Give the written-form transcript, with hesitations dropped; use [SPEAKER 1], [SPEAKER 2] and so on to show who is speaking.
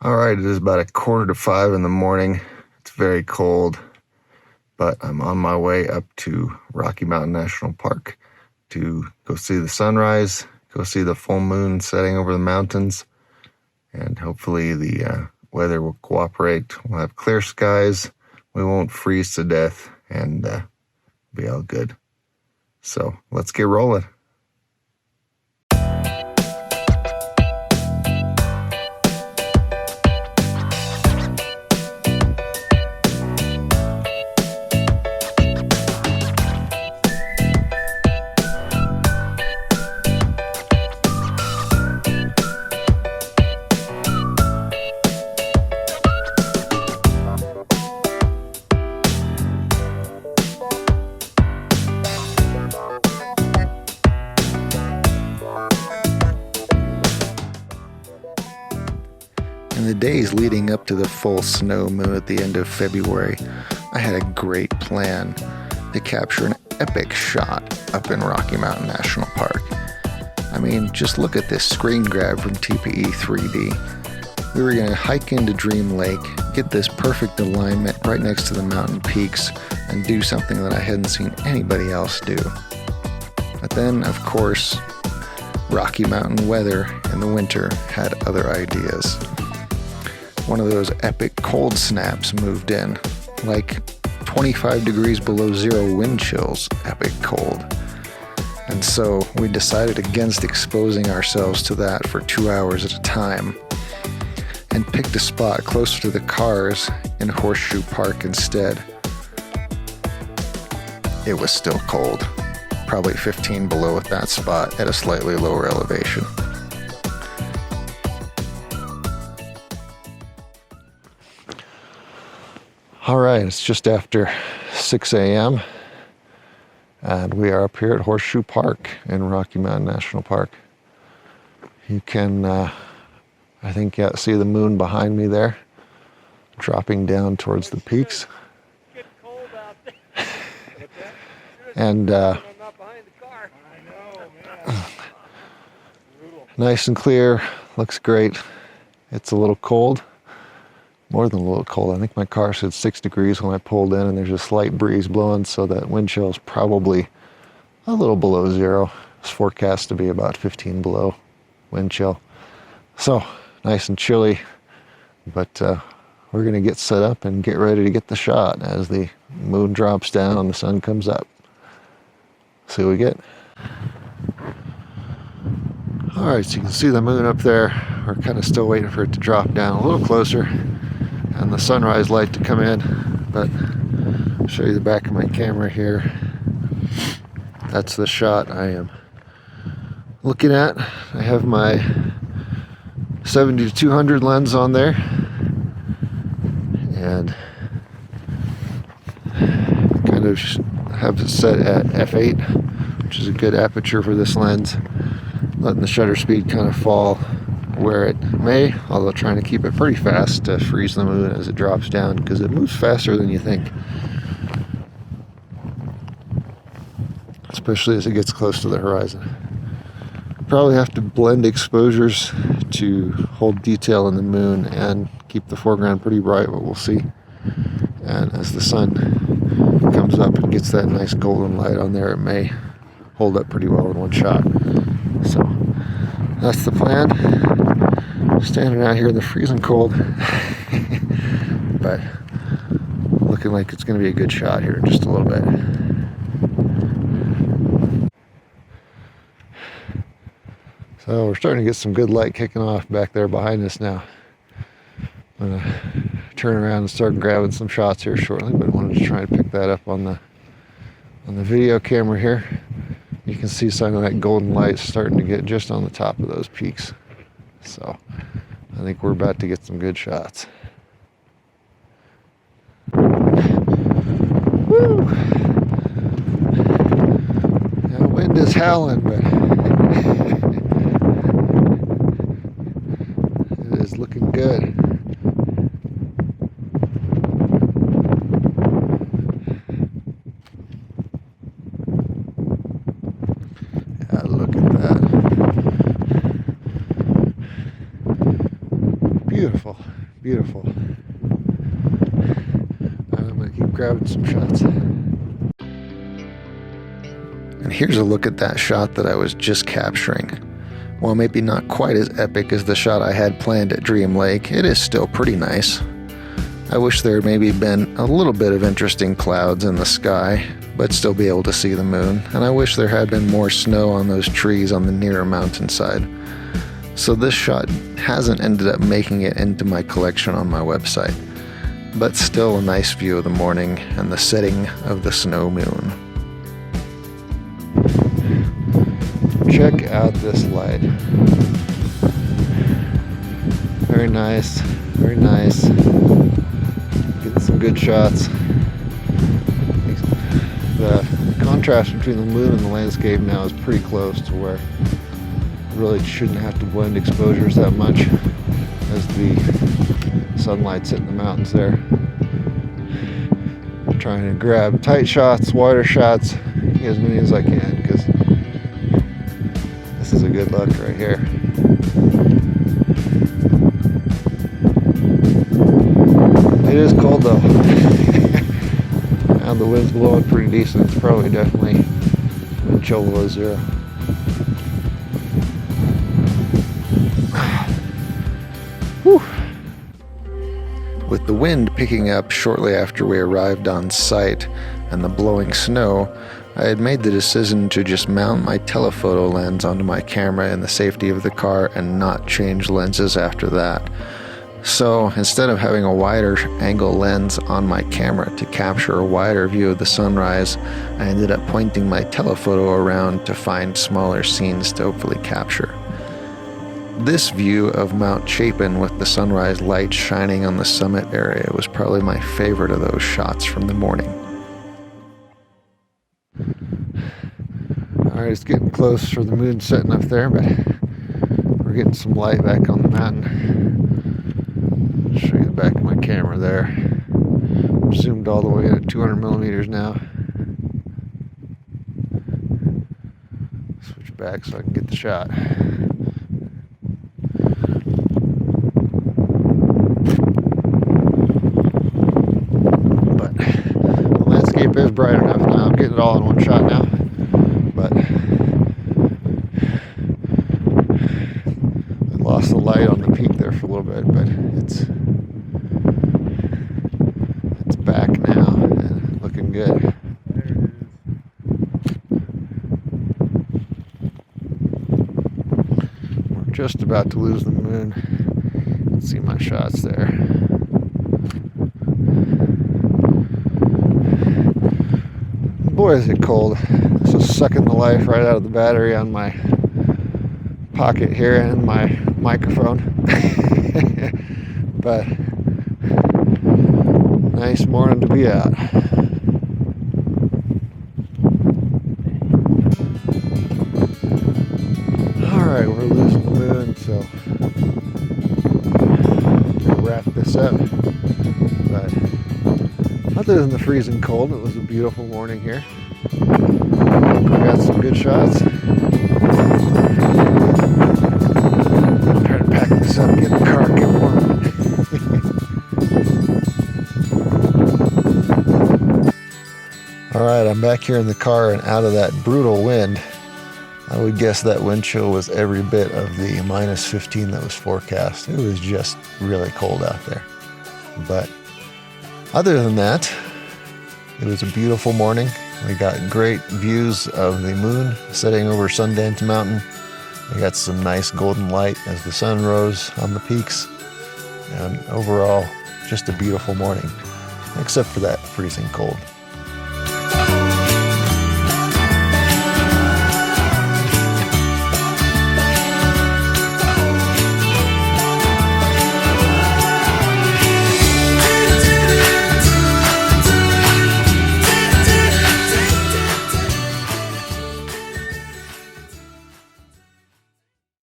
[SPEAKER 1] All right, it is about 4:45 in the morning. It's very cold, but I'm on my way up to Rocky Mountain National Park to go see the sunrise, go see the full moon setting over the mountains, and hopefully the weather will cooperate. We'll have clear skies, we won't freeze to death, and be all good. So let's get rolling. In the days leading up to the full snow moon at the end of February, I had a great plan to capture an epic shot up in Rocky Mountain National Park. I mean, just look at this screen grab from TPE 3D. We were going to hike into Dream Lake, get this perfect alignment right next to the mountain peaks, and do something that I hadn't seen anybody else do. But then, of course, Rocky Mountain weather in the winter had other ideas. One of those epic cold snaps moved in, like 25 degrees below zero wind chills, epic cold. And so we decided against exposing ourselves to that for 2 hours at a time and picked a spot closer to the cars in Horseshoe Park instead. It was still cold, probably 15 below at that spot at a slightly lower elevation. All right, it's just after 6 a.m. and we are up here at Horseshoe Park in Rocky Mountain National Park. You can, I think, see the moon behind me there, dropping down towards the peaks.
[SPEAKER 2] It's cold out there.
[SPEAKER 1] And
[SPEAKER 2] I'm not behind the car. I know, man.
[SPEAKER 1] Nice and clear, looks great. It's a little cold. More than a little cold. I think my car said 6 degrees when I pulled in, and there's a slight breeze blowing, so that wind chill is probably a little below zero. It's forecast to be about 15 below wind chill. So nice and chilly, but we're going to get set up and get ready to get the shot as the moon drops down and the sun comes up. See what we get. All right, so you can see the moon up there. We're kind of still waiting for it to drop down a little closer and the sunrise light to come in, but I'll show you the back of my camera here. That's the shot I am looking at. I have my 70-200 lens on there and kind of have it set at f8, which is a good aperture for this lens, letting the shutter speed kind of fall where it may, although trying to keep it pretty fast to freeze the moon as it drops down, because it moves faster than you think, especially as it gets close to the horizon. Probably have to blend exposures to hold detail in the moon and keep the foreground pretty bright, but we'll see. And as the sun comes up and gets that nice golden light on there, it may hold up pretty well in one shot. So that's the plan. Standing out here in the freezing cold, but looking like it's going to be a good shot here in just a little bit. So we're starting to get some good light kicking off back there behind us now. I'm going to turn around and start grabbing some shots here shortly, but I wanted to try and pick that up on the video camera here. You can see some of that golden light starting to get just on the top of those peaks. So I think we're about to get some good shots. Woo! The wind is howling, but it is looking good. Beautiful, beautiful. I'm gonna keep grabbing some shots. And here's a look at that shot that I was just capturing. While maybe not quite as epic as the shot I had planned at Dream Lake, it is still pretty nice. I wish there had maybe been a little bit of interesting clouds in the sky, but still be able to see the moon, and I wish there had been more snow on those trees on the nearer mountainside. So this shot hasn't ended up making it into my collection on my website, but still a nice view of the morning and the setting of the snow moon. Check out this light. Very nice, very nice. Getting some good shots. The contrast between the moon and the landscape now is pretty close to where really shouldn't have to blend exposures that much as the sunlight's hitting the mountains there. I'm trying to grab tight shots, wider shots, get as many as I can, because this is a good look right here. It is cold though. Now the wind's blowing pretty decent. It's probably definitely wind chill below zero. Whew. With the wind picking up shortly after we arrived on site and the blowing snow, I had made the decision to just mount my telephoto lens onto my camera in the safety of the car and not change lenses after that. So instead of having a wider angle lens on my camera to capture a wider view of the sunrise, I ended up pointing my telephoto around to find smaller scenes to hopefully capture. This view of Mount Chapin with the sunrise light shining on the summit area was probably my favorite of those shots from the morning. Alright, it's getting close for the moon setting up there, but we're getting some light back on the mountain. I'll show you the back of my camera there. I'm zoomed all the way in at 200 millimeters now. Switch back so I can get the shot. But the landscape is bright enough now. I'm getting it all in one shot now. But I lost the light on the peak there for a little bit, but it's back now and looking good.
[SPEAKER 2] There it is.
[SPEAKER 1] We're just about to lose the moon. You can see my shots there. Boy, is it cold. This is sucking the life right out of the battery on my Pocket here and my microphone. But nice morning to be out. Alright, we're losing the moon, so we'll wrap this up. But other than the freezing cold, it was a beautiful morning here. We got some good shots. Try to pack this up, get in the car, get warm. Alright, I'm back here in the car and out of that brutal wind. I would guess that wind chill was every bit of the minus 15 that was forecast. It was just really cold out there. But other than that, it was a beautiful morning. We got great views of the moon setting over Sundance Mountain. We got some nice golden light as the sun rose on the peaks. And overall, just a beautiful morning, except for that freezing cold.